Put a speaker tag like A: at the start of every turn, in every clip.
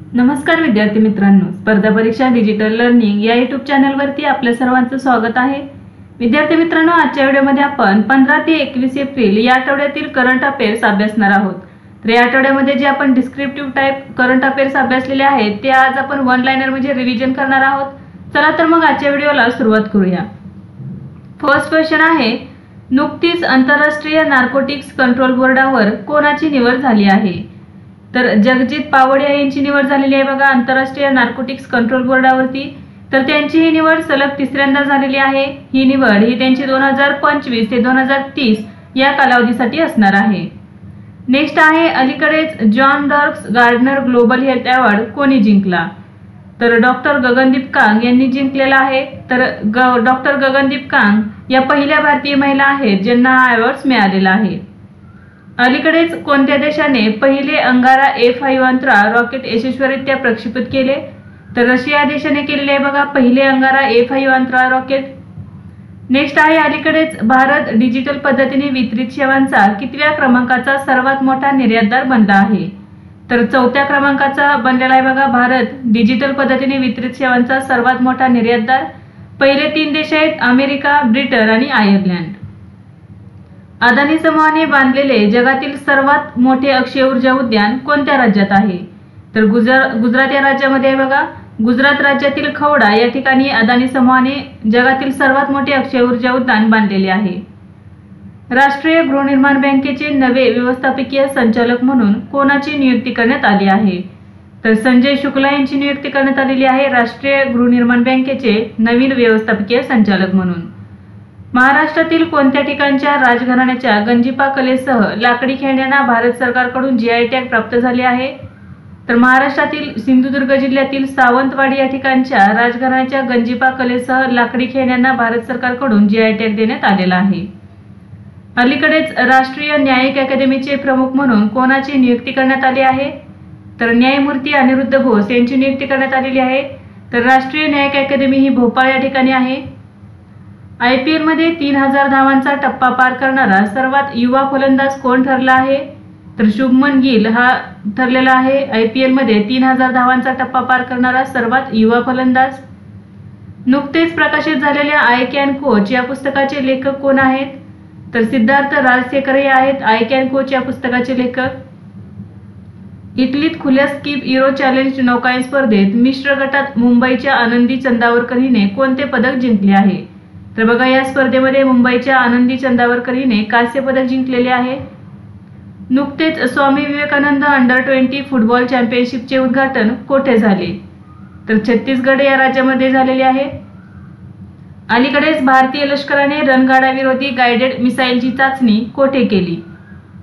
A: नमस्कार विद्यार्थी मित्रांनो, स्पर्धा परीक्षा डिजिटल लर्निंग या यूट्यूब चॅनलवरती आपल्या सर्वांचं स्वागत आहे। विद्यार्थी मित्रांनो, आजच्या व्हिडिओमध्ये आपण 15 ते 21 एप्रिल या आठवड्यातील करंट अफेअर्स अभ्यासणार आहोत। तर या आठवड्यामध्ये जे आपण डिस्क्रिप्टिव्ह टाइप करंट अफेअर्स अभ्यासलेले आहेत ते आज आपण वन लाइनर म्हणजे रिव्हिजन करणार आहोत। चला तर मग आजच्या व्हिडिओला सुरुवात करूया। फर्स्ट क्वेश्चन आहे, नुकतीच आंतरराष्ट्रीय नार्कोटिक्स कंट्रोल बोर्डावर कोणाची निवड झाली आहे? तर जगजित पावडिया यांची निवड झालेली आहे बघा आंतरराष्ट्रीय नार्कोटिक्स कंट्रोल बोर्डावरती। तर त्यांची ही निवड सलग तिसऱ्यांदा झालेली आहे। ही निवड ही त्यांची 2025 ते 2030 या कालावधीसाठी असणार आहे। नेक्स्ट आहे, अलीकडेच John Dirks Gairdner global health award कोणी जिंकला? तर डॉक्टर गगनदीप कांग यांनी जिंकलेला आहे। तर डॉक्टर गगनदीप कांग या पहिल्या भारतीय महिला आहेत ज्यांना हा अवॉर्ड मिळालेला आहे। अलीकडेच कोणत्या देशाने पहिले अंगारा A5 अंतराळ रॉकेट यशस्वीरित्या प्रक्षेपित केले? तर रशिया देशाने केलेले आहे बघा पहिले अंगारा A5 अंतराळ रॉकेट। नेक्स्ट आहे, अलीकडेच भारत डिजिटल पद्धतीने वितरित सेवांचा कितव्या क्रमांकाचा सर्वात मोठा निर्यातदार बनला आहे? तर चौथ्या क्रमांकाचा बनलेला आहे बघा भारत डिजिटल पद्धतीने वितरित सेवांचा सर्वात मोठा निर्यातदार। पहिले 3 देश आहेत अमेरिका, ब्रिटन आणि आयर्लंड। अदानी समूहाने बांधलेले जगातील सर्वात मोठे अक्षय ऊर्जा उद्यान कोणत्या राज्यात आहे? तर गुजरात या राज्यामध्ये आहे बघा। गुजरात राज्यातील खवडा या ठिकाणी अदानी समूहाने जगातील सर्वात मोठे अक्षय ऊर्जा उद्यान बांधलेले आहे। राष्ट्रीय गृहनिर्माण बँकेचे नवे व्यवस्थापकीय संचालक म्हणून कोणाची नियुक्ती करण्यात आली आहे? तर संजय शुक्ला यांची नियुक्ती करण्यात आलेली आहे राष्ट्रीय गृहनिर्माण बँकेचे नवीन व्यवस्थापकीय संचालक म्हणून। महाराष्ट्रातील कोणत्या ठिकाणच्या राजघराण्याच्या गंजिफा कलेसह लाकडी खेळण्यांना भारत सरकारकडून GI टॅग प्राप्त झाले आहे? तर महाराष्ट्रातील सिंधुदुर्ग जिल्ह्यातील सावंतवाडी या ठिकाणच्या राजघराण्याच्या गंजिफा कलेसह लाकडी खेळण्यांना भारत सरकारकडून GI टॅग देण्यात आलेला आहे। अलीकडेच राष्ट्रीय न्यायिक अकादमीचे प्रमुख म्हणून कोणाची नियुक्ती करण्यात आली आहे? तर न्यायमूर्ती अनिरुद्ध बोस यांची नियुक्ती करण्यात आलेली आहे। तर राष्ट्रीय न्यायिक अकादमी ही भोपाळ या ठिकाणी आहे। IPL मध्ये 3000 धावांचा टप्पा पार करणारा सर्वात युवा फलंदाज कोण ठरला आहे? तर शुभमन गिल हा ठरलेला आहे IPL मध्ये 3000 धावांचा टप्पा पार करणारा सर्वात युवा फलंदाज। नुकतेच प्रकाशित झालेल्या आय कॅन कोच या पुस्तकाचे लेखक कोण आहेत? तर सिद्धार्थ राजशेखर हे आहेत आय कॅन कोच या पुस्तकाचे लेखक। इटलीत खुल्या स्कीप युरो चॅलेंज नौकायन स्पर्धेत मिश्र गटात मुंबईच्या आनंदी चंदावरकर हिने कोणते पदक जिंकले आहे? तर बघा या स्पर्धेमध्ये मुंबईच्या आनंदी चंदावरकर हिने कांस्य पदक जिंकलेले आहे। नुकतेच स्वामी विवेकानंद अंडर-20 फुटबॉल चॅम्पियनशिपचे उद्घाटन कोठे झाले? तर छत्तीसगड या राज्यामध्ये झालेले आहे। अलीकडेच भारतीय लष्कराने रणगाडाविरोधी गाइडेड मिसाईलची चाचणी कोठे केली?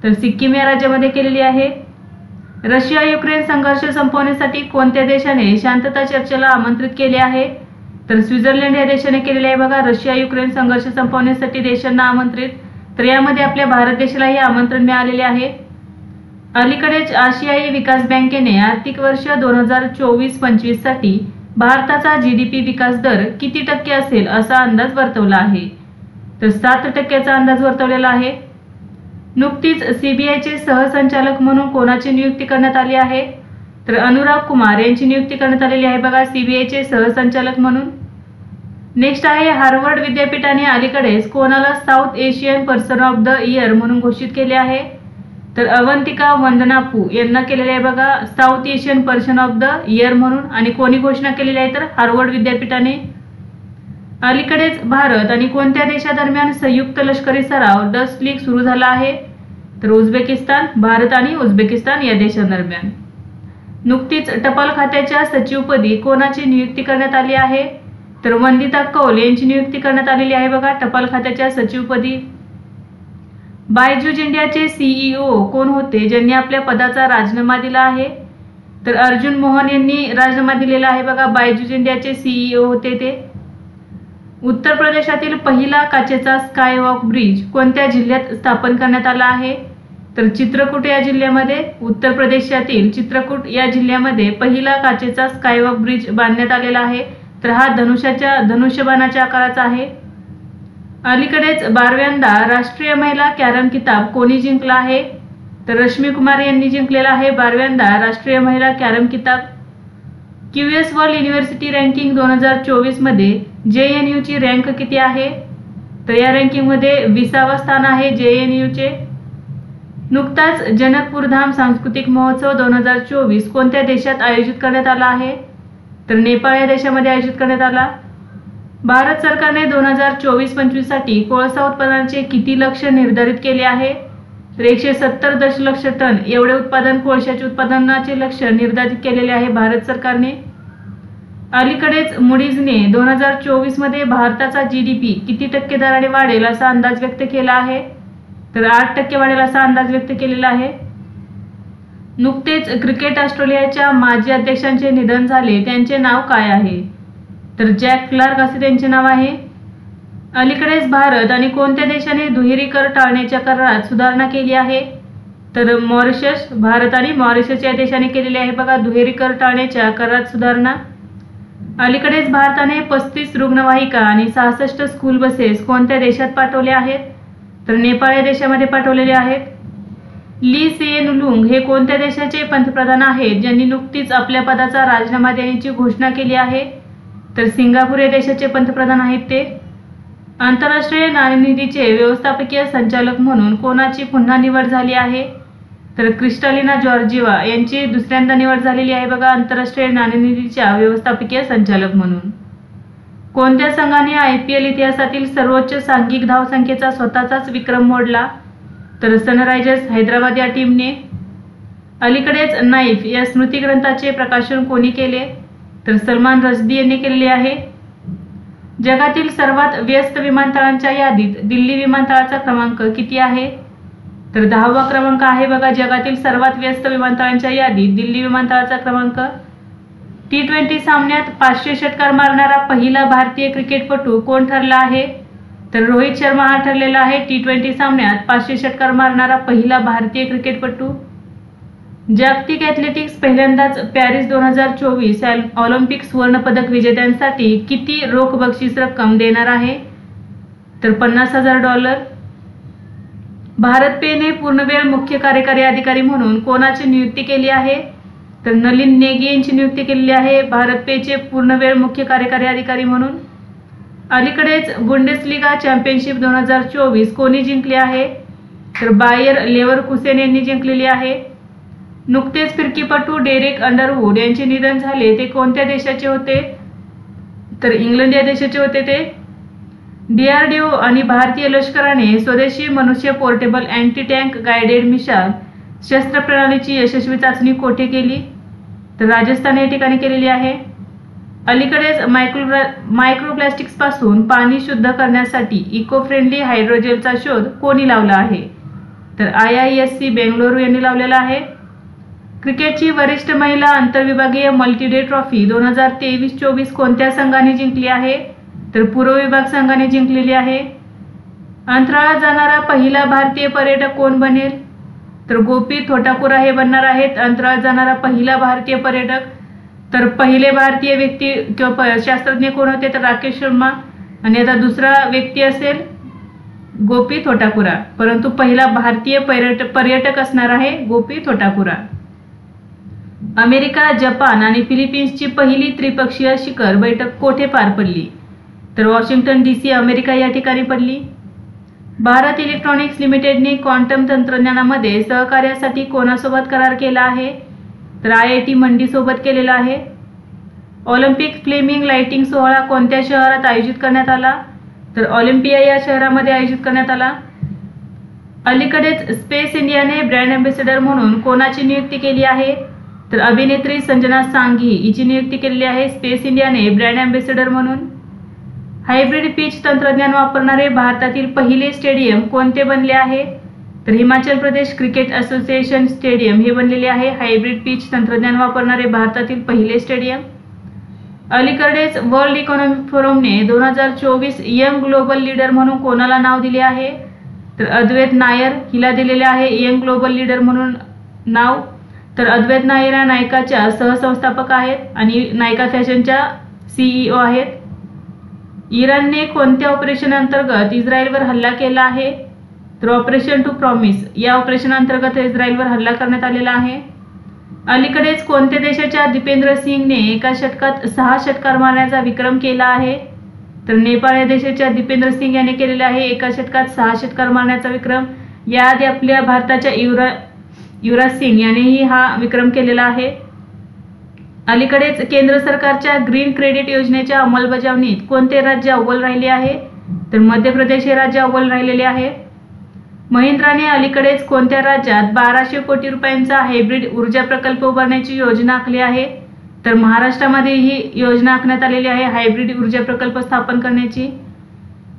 A: तर सिक्कीम या राज्यामध्ये केलेली आहे। रशिया युक्रेन संघर्ष संपवण्यासाठी कोणत्या देशाने शांतता चर्चेला आमंत्रित केले आहे? तर स्वित्झर्लंड या देशाने केलेले आहे बघा रशिया युक्रेन संघर्ष संपवण्यासाठी देशांना आमंत्रित। तर यामध्ये आपल्या भारत देशालाही आमंत्रण मिळालेले आहे। अलीकडेच आशियाई विकास बँकेने आर्थिक वर्ष 2024-25 साठी भारताचा GDP विकास दर किती टक्के असेल असा अंदाज वर्तवला आहे? तर 7% अंदाज वर्तवलेला आहे। नुकतीच CBIचे सहसंचालक म्हणून कोणाची नियुक्ती करण्यात आली आहे? तर अनुराग कुमार यांची नियुक्ती करण्यात आलेली आहे बघा CBIचे सहसंचालक म्हणून। नेक्स्ट आहे, हार्वर्ड विद्यापीठाने अलीकडेच कोणाला south Asian person of the year म्हणून घोषित केले आहे? तर अवंतिका वंदनापू यांना केलेले आहे बघा south Asian person of the year म्हणून। आणि कोणी घोषणा केलेली आहे? तर हार्वर्ड विद्यापीठाने। अलीकडेच भारत आणि कोणत्या देशादरम्यान संयुक्त लष्करी सराव डस्ट लीग सुरू झाला आहे? तर उझबेकिस्तान, भारत आणि उझबेकिस्तान या देशांदरम्यान। नुकतीच टपाल खात्याच्या सचिवपदी कोणाची नियुक्ती करण्यात आली आहे? तर वंदिता कौल यांची नियुक्ती करण्यात आलेली आहे बघा टपाल खात्याच्या सचिवपदी। बायजूज इंडियाचे CEO कोण होते ज्यांनी आपल्या पदाचा राजीनामा दिला आहे? तर अर्जुन मोहन यांनी राजीनामा दिलेला आहे बघा बायजूज इंडियाचे CEO होते ते। उत्तर प्रदेशातील पहिला काचेचा स्कायवॉक ब्रिज कोणत्या जिल्ह्यात स्थापन करण्यात आला आहे? तर चित्रकूट या जिल्ह्यामध्ये। उत्तर प्रदेशातील चित्रकूट या जिल्ह्यामध्ये पहिला काचेचा स्कायवॉक ब्रिज बांधण्यात आलेला आहे। तर हा धनुष्यबाणाच्या आकाराचा आहे। अलीकडेच 12व्यांदा राष्ट्रीय महिला कॅरम किताब कोणी जिंकला आहे? तर रश्मी कुमार यांनी जिंकलेला आहे 12व्यांदा राष्ट्रीय महिला कॅरम किताब। QS वर्ल्ड युनिव्हर्सिटी रँकिंग 2024 मध्ये JNU ची रँक किती आहे? तर या रँकिंगमध्ये 20वे स्थान आहे JNU चे. नुकताच जनकपूर धाम सांस्कृतिक महोत्सव 2024 कोणत्या देशात आयोजित करण्यात आला आहे? तर नेपाळ या देशामध्ये आयोजित करण्यात आला. भारत सरकारने 2024-25 साठी कोळसा उत्पादनाचे किती लक्ष्य निर्धारित केले आहे? तर 170 दशलक्ष टन एवढे उत्पादन कोळशाचे उत्पादनाचे लक्ष्य निर्धारित केलेले आहे भारत सरकारने. अलीकडेच मुडीजने 2024 मध्ये भारताचा GDP किती टक्के दराने वाढेल असा अंदाज व्यक्त केला आहे? तर 8% वाढेल असा अंदाज व्यक्त केलेला आहे. नुकतेच क्रिकेट ऑस्ट्रेलियाच्या माजी अध्यक्षांचे निधन झाले, त्यांचे नाव काय आहे? तर जॅक क्लार्क असे त्यांचे नाव आहे. अलीकडेच भारत आणि कोणत्या देशाने दुहेरी कर टाळण्याच्या करारात सुधारणा केली आहे? तर मॉरिशस. भारत आणि मॉरिशस या देशाने केलेली आहे बघा दुहेरी कर टाळण्याच्या करारात सुधारणा. अलीकडेच भारताने 35 रुग्णवाहिका आणि 66 स्कूल बसेस कोणत्या देशात पाठवल्या आहेत? तर नेपाळ या देशामध्ये पाठवलेले आहेत. ली सिएन लुंग हे कोणत्या देशाचे पंतप्रधान आहेत ज्यांनी नुकतीच आपल्या पदाचा राजीनामा देण्याची घोषणा केली आहे? तर सिंगापूर या देशाचे पंतप्रधान आहेत ते. आंतरराष्ट्रीय नाणेनिधीचे व्यवस्थापकीय संचालक म्हणून कोणाची पुन्हा निवड झाली आहे? तर क्रिस्टालिना जॉर्जिवा यांची दुसऱ्यांदा निवड झालेली आहे बघा आंतरराष्ट्रीय नाणेनिधीच्या व्यवस्थापकीय संचालक म्हणून. कोणत्या संघाने IPL इतिहासातील सर्वोच्च सांघिक धावसंख्येचा स्वतःचाच विक्रम मोडला? तर सनरायझर्स हैदराबाद या टीमने. अलीकडेच नाईफ या स्मृतिग्रंथाचे प्रकाशन कोणी केले? तर सलमान रश्दी यांनी केलेले आहे. जगातील सर्वात व्यस्त विमानतळांच्या यादीत दिल्ली विमानतळाचा क्रमांक किती आहे? तर 10वा क्रमांक आहे बघा जगातील सर्वात व्यस्त विमानतळांच्या यादीत दिल्ली विमानतळाचा क्रमांक. T20 सामन्यात 500 षटकार मारणारा पहिला भारतीय क्रिकेटपटू कोण ठरला आहे? तर रोहित शर्मा हा ठरलेला आहे T20 सामन्यात 500 षटकार मारणारा पहिला भारतीय क्रिकेटपटू. जागतिक ॲथलेटिक्स पहिल्यांदाच पॅरिस 2024 ऑलिम्पिक सुवर्णपदक विजेत्यांसाठी किती रोख बक्षीस रक्कम देणार आहे? तर $50,000. भारत पेने पूर्णवेळ मुख्य कार्यकारी अधिकारी म्हणून कोणाची नियुक्ती केली आहे? तर नलिन नेगी यांची नियुक्ती केलेली आहे भारत पेचे पूर्णवेळ मुख्य कार्यकारी अधिकारी म्हणून. अलीकडेच बुंडेसलिगा चॅम्पियनशिप 2024 कोणी जिंकली आहे? तर बायर लेव्हरकुसेन यांनी जिंकलेली आहे. नुकतेच फिरकीपटू डेरेक अंडरवूड यांचे निधन झाले, ते कोणत्या देशाचे होते? तर इंग्लंड या देशाचे होते ते. DRDO आणि भारतीय लष्कराने स्वदेशी मनुष्य portable anti tank guided missile शस्त्र प्रणालीची यशस्वी चाचणी कोठे केली? तर राजस्थान या ठिकाणी केलेली आहे. अलीकडेच मायक्रोप्लास्टिक्सपासून पाणी शुद्ध करण्यासाठी इको फ्रेंडली हायड्रोजेलचा शोध कोणी लावला आहे? तर IISc बेंगळुरू यांनी लावलेला आहे. क्रिकेटची वरिष्ठ महिला आंतरविभागीय मल्टी डे ट्रॉफी 2023-24 कोणत्या संघाने जिंकली आहे? तर पूर्व विभाग संघाने जिंकलेली आहे. अंतराळात जाणारा पहिला भारतीय पर्यटक कोण बनेल? तर गोपी थोटापुरा हे बनणार आहेत अंतराळात जाणारा पहिला भारतीय पर्यटक. तर पहिले भारतीय व्यक्ती किंवा शास्त्रज्ञ कोण होते? तर राकेश शर्मा. आणि आता दुसरा व्यक्ती असेल गोपी थोटापुरा, परंतु पहिला भारतीय पर्यटक असणार आहे गोपी थोटापुरा. अमेरिका, जपान आणि फिलिपिन्सची पहिली त्रिपक्षीय शिखर बैठक कोठे पार पडली? तर वॉशिंग्टन DC अमेरिका या ठिकाणी पडली. भारत इलेक्ट्रॉनिक्स लिमिटेडने क्वांटम तंत्रज्ञानामध्ये सहकार्यासाठी कोणासोबत करार केला आहे? तर IIT मंडी सोबत केलेला आहे. ऑलिम्पिक फ्लेमिंग लाइटिंग सोहळा कोणत्या शहरात आयोजित करण्यात आला? तर ऑलिम्पिया या शहरामध्ये आयोजित करण्यात आला. अलीकडेच स्पेस इंडियाने ब्रँड अँबॅसेडर म्हणून कोणाची नियुक्ती केली आहे? तर अभिनेत्री संजना सांघी हिची नियुक्ती केलेली आहे स्पेस इंडियाने ब्रँड अँबॅसेडर म्हणून. हायब्रिड पिच तंत्रज्ञान वापरणारे भारतातील पहिले स्टेडियम कोणते बनले आहे? तर Himachal Pradesh cricket association stadium हे बनलेले आहे हायब्रिड पिच तंत्रज्ञान वापरणारे भारतातील पहिले स्टेडियम. अलीकडेच वर्ल्ड इकॉनॉमिक फोरमने 2024 यंग ग्लोबल लीडर म्हणून कोणाला नाव दिले आहे? तर अद्वैत नायर हिला दिलेले आहे यंग ग्लोबल लीडर म्हणून नाव. तर अद्वैत नायर या नायकाच्या सहसंस्थापक आहेत आणि नायका फॅशनच्या CEO आहेत. इराणने कोणत्या ऑपरेशन अंतर्गत इस्रायलवर हल्ला केला आहे? तर ऑपरेशन टू प्रॉमिस या ऑपरेशन अंतर्गत इस्रायलवर हल्ला करण्यात आलेला आहे. अलीकडेच कोणत्या देशाच्या दीपेंद्र सिंगने एका षटकात 6 षटकार मारण्याचा विक्रम केला आहे? तर नेपाळ या देशाच्या दीपेंद्र सिंग याने केलेला आहे एका षटकात 6 षटकार मारण्याचा विक्रम. याआधी आपल्या भारताच्या युवराज सिंग यानेही हा विक्रम केलेला आहे. अलीकडेच केंद्र सरकारच्या ग्रीन क्रेडिट योजनेच्या अंमलबजावणीत कोणते राज्य अव्वल राहिले आहे? तर मध्य प्रदेश हे राज्य अव्वल राहिलेले आहे. महिंद्राने अलीकडेच कोणत्या राज्यात 1200 कोटी रुपयांचा हायब्रिड ऊर्जा प्रकल्प उभारण्याची योजना आखली आहे? तर महाराष्ट्रामध्ये ही योजना आखण्यात आलेली आहे हायब्रिड ऊर्जा प्रकल्प स्थापन करण्याची.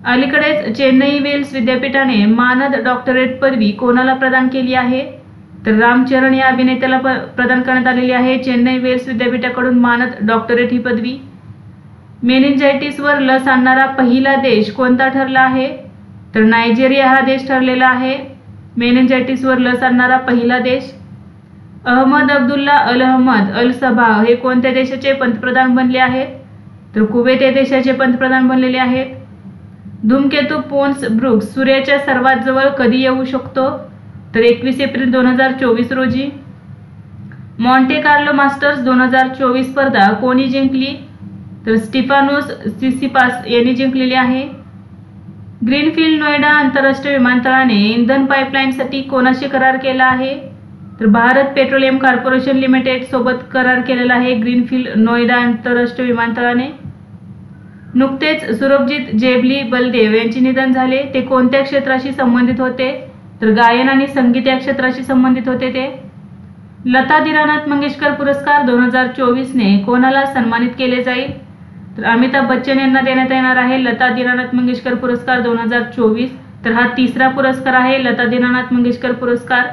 A: अलीकडेच चेन्नई वेल्स विद्यापीठाने मानद डॉक्टरेट पदवी कोणाला प्रदान केली आहे? तर रामचरण या अभिनेत्याला प्रदान करण्यात आलेली आहे चेन्नई वेल्स विद्यापीठाकडून मानद डॉक्टरेट ही पदवी. मेनिंजायटिसवर लस आणणारा पहिला देश कोणता ठरला आहे? तर नायजेरिया हा देश ठरलेला आहे मेनिंजायटिसवर लस आणणारा पहिला देश. अहमद अब्दुल्ला अल अहमद अल सबाह हे कोणत्या देशाचे पंतप्रधान बनले आहेत? तर कुवेत या देशाचे पंतप्रधान बनलेले आहेत. धूमकेतू पोन्स ब्रुक्स सूर्याच्या सर्वात जवळ कधी येऊ शकतो? तर 21 एप्रिल 2024 रोजी. मॉन्टे कार्लो मास्टर्स 2024 स्पर्धा कोणी जिंकली? तर स्टीफानोस सिसिपास यांनी जिंकलेली आहे. ग्रीनफील्ड नोएडा आंतरराष्ट्रीय विमानतळाने इंधन पाईपलाईनसाठी कोणाशी करार केला आहे? तर भारत पेट्रोलियम कॉर्पोरेशन लिमिटेड सोबत करार केलेला आहे ग्रीनफील्ड नोएडा आंतरराष्ट्रीय विमानतळाने. नुकतेच सुरभजीत जेबली बलदेव यांचे निधन झाले. ते कोणत्या क्षेत्राशी संबंधित होते? तर गायन आणि संगीत या क्षेत्राशी संबंधित होते ते. लता दीनानाथ मंगेशकर पुरस्कार 2024 ने कोणाला सन्मानित केले जाईल? तर अमिताभ बच्चन यांना देण्यात येणार आहे लता दीनानाथ मंगेशकर पुरस्कार 2024. तर हा तिसरा पुरस्कार आहे लता दीनानाथ मंगेशकर पुरस्कार.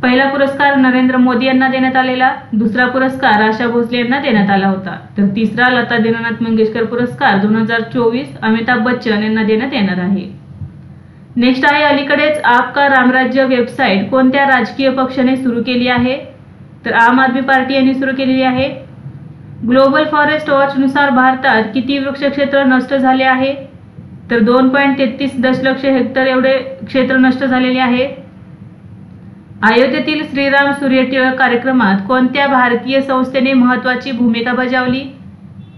A: पहिला पुरस्कार नरेंद्र मोदी यांना देण्यात आलेला, दुसरा पुरस्कार आशा भोसले यांना देण्यात आला होता. तर तिसरा लता दीनानाथ मंगेशकर पुरस्कार 2024 अमिताभ बच्चन यांना देण्यात येणार आहे. नेक्स्ट आहे अलीकडेच आपका रामराज्य वेबसाईट कोणत्या राजकीय पक्षाने सुरू केली आहे? तर आम आदमी पार्टी यांनी सुरू केलेली आहे. ग्लोबल फॉरेस्ट वॉच नुसार भारतात किती वृक्षक्षेत्र नष्ट झाले आहे? तर 2.33 दशलक्ष हेक्टर एवढे क्षेत्र नष्ट झालेले आहे. अयोध्येतील श्रीराम सूर्य टिळक कार्यक्रमात कोणत्या भारतीय संस्थेने महत्त्वाची भूमिका बजावली?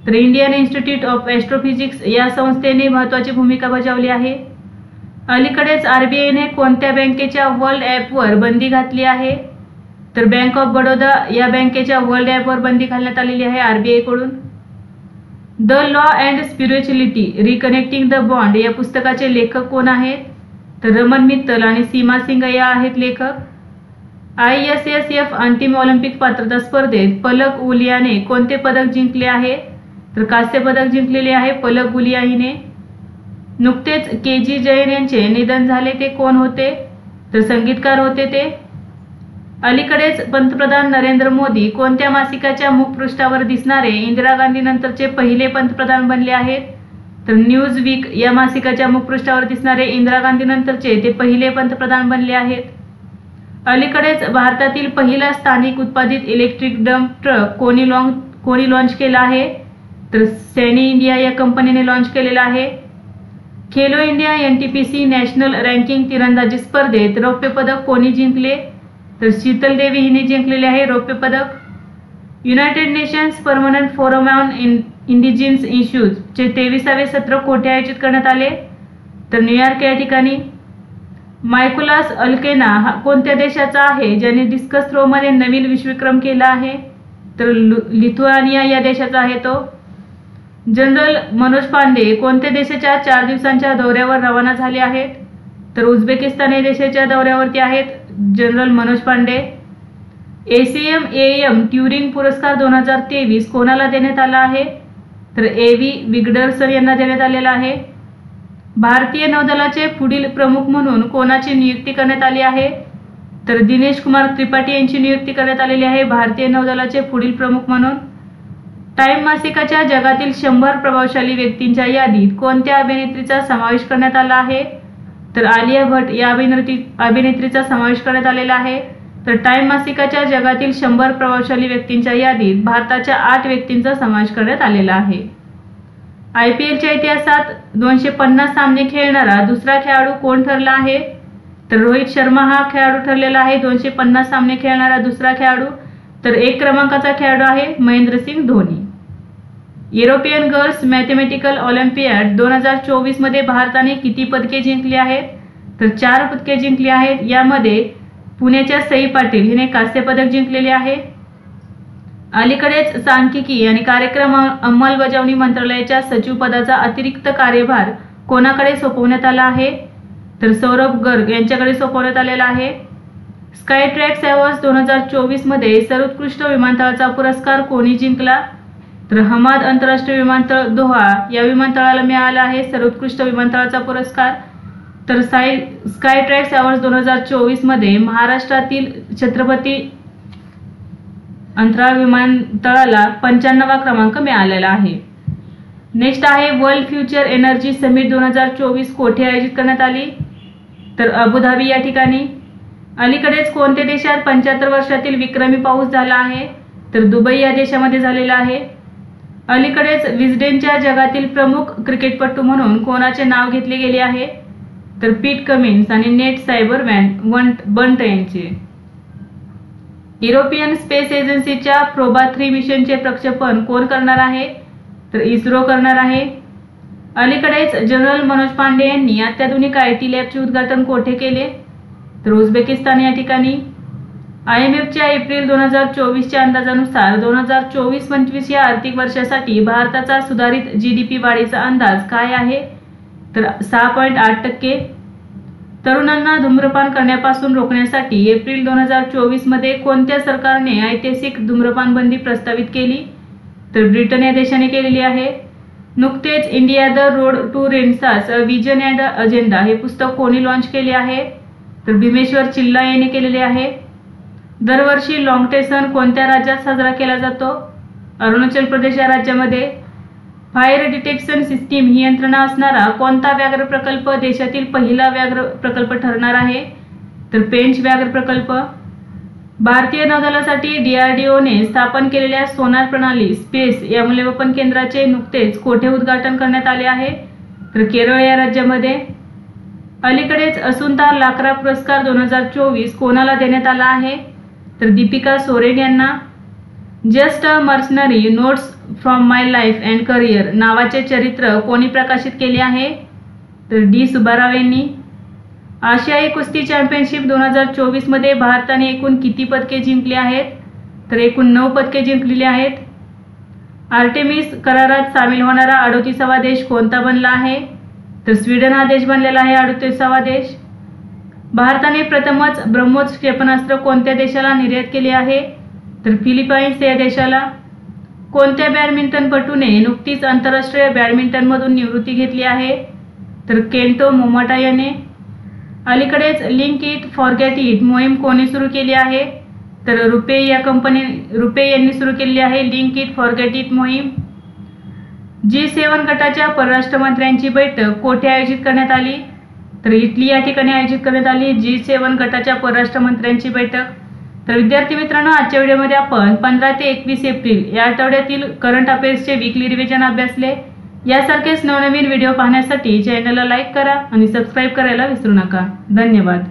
A: तर इंडियन इन्स्टिट्यूट ऑफ ॲस्ट्रोफिजिक्स या संस्थेने महत्त्वाची भूमिका बजावली आहे. अलीकडेच आरबीआयने कोणत्या बँकेच्या वर्ल्ड ॲपवर बंदी घातली आहे? तर बँक ऑफ बडोदा या बँकेच्या वर्ल्ड ॲपवर बंदी घालण्यात आलेली आहे आरबीआय कडून. The law and spirituality reconnecting the bond या पुस्तकाचे लेखक कोण आहेत? तर रमन मित्तल आणि सीमा सिंग या आहेत लेखक. ISSF अंतिम ऑलिम्पिक पात्रता स्पर्धेत पलक उलियाने कोणते पदक जिंकले आहे? तर कांस्य पदक जिंकलेले आहे पलक उलिया हिने. नुकतेच KG जैन यांचे निधन झाले. ते कोण होते? तर संगीतकार होते ते. अलीकडेच पंतप्रधान नरेंद्र मोदी कोणत्या मासिकाच्या मुखपृष्ठावर दिसणारे इंदिरा गांधी नंतरचे पहिले पंतप्रधान बनले आहेत? तर न्यूज वीक या मासिकाच्या मुखपृष्ठावर दिसणारे इंदिरा गांधी नंतरचे ते पहिले पंतप्रधान बनले आहेत. अलीकडेच भारतातील पहिला स्थानिक उत्पादित इलेक्ट्रिक डंप ट्रक कोणी लॉन्च केला आहे? तर सॅनी इंडिया या कंपनीने लॉन्च केलेला आहे. Khelo India NTPC national ranking तिरंदाजी स्पर्धेत रौप्य पदक कोणी जिंकले? तर शीतल देवी हिने जिंकलेले आहे रौप्य पदक. United nations permanent forum on indigenous issues चे 23वे सत्र कोठे आयोजित करण्यात आले? तर न्यूयॉर्क या ठिकाणी. मायकोलास अल्केना हा कोणत्या देशाचा आहे ज्याने डिस्कस थ्रोमध्ये नवीन विश्वविक्रम केला आहे? तर लिथुआनिया या देशाचा आहे तो. जनरल मनोज पांडे कोणत्या देशाच्या 4 दिवसांच्या दौऱ्यावर रवाना झाले आहेत? तर उझबेकिस्तान या देशाच्या दौऱ्यावरती आहेत general Manoj Pande. ACM AM Turing पुरस्कार 2023 कोणाला देण्यात आला आहे? तर AV विग्डरसन यांना देण्यात आलेला आहे. भारतीय नौदलाचे पुढील प्रमुख म्हणून कोणाची नियुक्ती करण्यात आली आहे? तर दिनेश कुमार त्रिपाठी यांची नियुक्ती करण्यात आलेली आहे भारतीय नौदलाचे पुढील प्रमुख म्हणून. टाइम मासिकाच्या जगातील 100 प्रभावशाली व्यक्तींच्या यादीत कोणत्या अभिनेत्रीचा समावेश करण्यात आला आहे? तर आलिया भट्ट या अभिनेत्रीचा समावेश करण्यात आलेला आहे. तर टाइम मासिकाच्या जगातील 100 प्रभावशाली व्यक्तींच्या यादीत भारताच्या 8 व्यक्तींचा समावेश करण्यात आलेला आहे. IPLच्या इतिहासात 250 सामने खेळणारा दुसरा खेळाडू कोण ठरला आहे? तर रोहित शर्मा हा खेळाडू ठरलेला आहे 250 सामने खेळणारा दुसरा खेळाडू. तर 1 क्रमांकाचा खेळाडू आहे Mahendra Singh Dhoni. European girls mathematical Olympiad 2024 मध्ये भारताने किती पदके जिंकली आहेत? तर 4 पदके जिंकली आहेत. यामध्ये पुण्याच्या सई पाटील हिने कांस्य पदक जिंकलेले आहे. अलीकडेच सांख्यिकी आणि कार्यक्रम अंमलबजावणी मंत्रालयाच्या सचिव पदाचा अतिरिक्त कार्यभार कोणाकडे सोपवण्यात आला आहे? तर सौरभ गर्ग यांच्याकडे सोपवण्यात आलेला आहे. स्कायट्रॅक्स अवॉर्ड्स 2024 मध्ये सर्वोत्कृष्ट विमानतळाचा पुरस्कार कोणी जिंकला? तर हमाद आंतरराष्ट्रीय विमानतळ दोहा या विमानतळाला मिळाला आहे सर्वोत्कृष्ट विमानतळाचा पुरस्कार. तर स्कायट्रॅक्स अवॉर्ड्स 2024 मध्ये महाराष्ट्रातील छत्रपती अंतराळ विमानतळाला 95वा क्रमांक मिळालेला आहे. नेक्स्ट आहे वर्ल्ड फ्युचर एनर्जी समिट 2024 कोठे आयोजित करण्यात आली? तर अबुधाबी या ठिकाणी. अलीकडेच कोणत्या देशात 75 वर्षातील विक्रमी पाऊस झाला आहे? तर दुबई या देशामध्ये झालेला आहे. अलीकडेच विस्डेनच्या जगातील प्रमुख क्रिकेटपटू म्हणून कोणाचे नाव घेतले गेले आहे? तर पीट कमिन्स आणि नेट सायबरबंट यांचे. युरोपियन स्पेस एजन्सीच्या प्रोबा 3 मिशनचे प्रक्षेपण कोण करणार आहे? तर इस्रो करणार आहे. अलीकडेच जनरल मनोज पांडे यांनी अत्याधुनिक IT लॅबचे उद्घाटन कोठे केले? तर उझबेकिस्तान या ठिकाणी. IMFच्या एप्रिल 2024च्या अंदाजानुसार 2024-25 या आर्थिक वर्षासाठी भारताचा सुधारित GDP वाढीचा अंदाज काय आहे? तर 6.8%. तरुणांना धूम्रपान करण्यापासून रोखण्यासाठी एप्रिल 2024 मध्ये कोणत्या सरकारने ऐतिहासिक धूम्रपान बंदी प्रस्तावित केली? तर ब्रिटन या देशाने केलेली आहे. नुकतेच India the road to renaissance vision and agenda हे पुस्तक कोणी लॉन्च केले आहे? तर भीमेश्वर चिल्ला यांनी केलेले आहे. दरवर्षी लाँगटे सण कोणत्या राज्यात साजरा केला जातो? अरुणाचल प्रदेश या राज्यामध्ये. फायर डिटेक्शन सिस्टीम ही यंत्रणा असणारा कोणता व्याघ्र प्रकल्प देशातील पहिला व्याघ्र प्रकल्प ठरणार आहे? तर पेंच व्याघ्र प्रकल्प. भारतीय नौदलासाठी DRDOने स्थापन केलेल्या सोनार प्रणाली स्पेस या मूल्यमापन केंद्राचे नुकतेच कोठे उद्घाटन करण्यात आले आहे? तर केरळ या राज्यामध्ये. अलीकडेच असुंता लाक्रा पुरस्कार 2024 कोणाला देण्यात आला आहे? तर दीपिका सोरेन यांना. Just a mercenary notes from my life and career नावाचे चरित्र कोणी प्रकाशित केले आहे? तर D सुब्बाराव यांनी. आशियाई कुस्ती चॅम्पियनशिप 2024 मध्ये भारताने एकूण किती पदके जिंकली आहेत? तर एकूण 9 पदके जिंकलेली आहेत. आर्टेमिस करारात सामील होणारा 38वा देश कोणता बनला आहे? तर स्वीडन हा देश बनलेला आहे 38वा देश. भारताने प्रथमच ब्रह्मोस क्षेपणास्त्र कोणत्या देशाला निर्यात केले आहे? तर फिलिपाईन्स या देशाला. कोणत्या बॅडमिंटनपटूने नुकतीच आंतरराष्ट्रीय बॅडमिंटनमधून निवृत्ती घेतली आहे? तर केंटो मोमोटा याने. अलीकडेच लिंक इट फॉरगेट इट मोहीम कोणी सुरू केली आहे? तर रुपे यांनी सुरू केलेली आहे लिंक इट फॉरगेट इट मोहीम. G7 गटाच्या परराष्ट्र मंत्र्यांची बैठक कोठे आयोजित करण्यात आली? तर इटली या ठिकाणी आयोजित करण्यात आली G7 गटाच्या परराष्ट्र मंत्र्यांची बैठक. तर विद्यार्थी मित्रांनो, आजच्या व्हिडिओमध्ये आपण 15 ते 21 एप्रिल या आठवड्यातील करंट अफेअर्सचे वीकली रिव्हिजन अभ्यासले. यासारखेच नवनवीन व्हिडिओ पाहण्यासाठी चॅनलला लाईक करा आणि सबस्क्राईब करायला विसरू नका. धन्यवाद.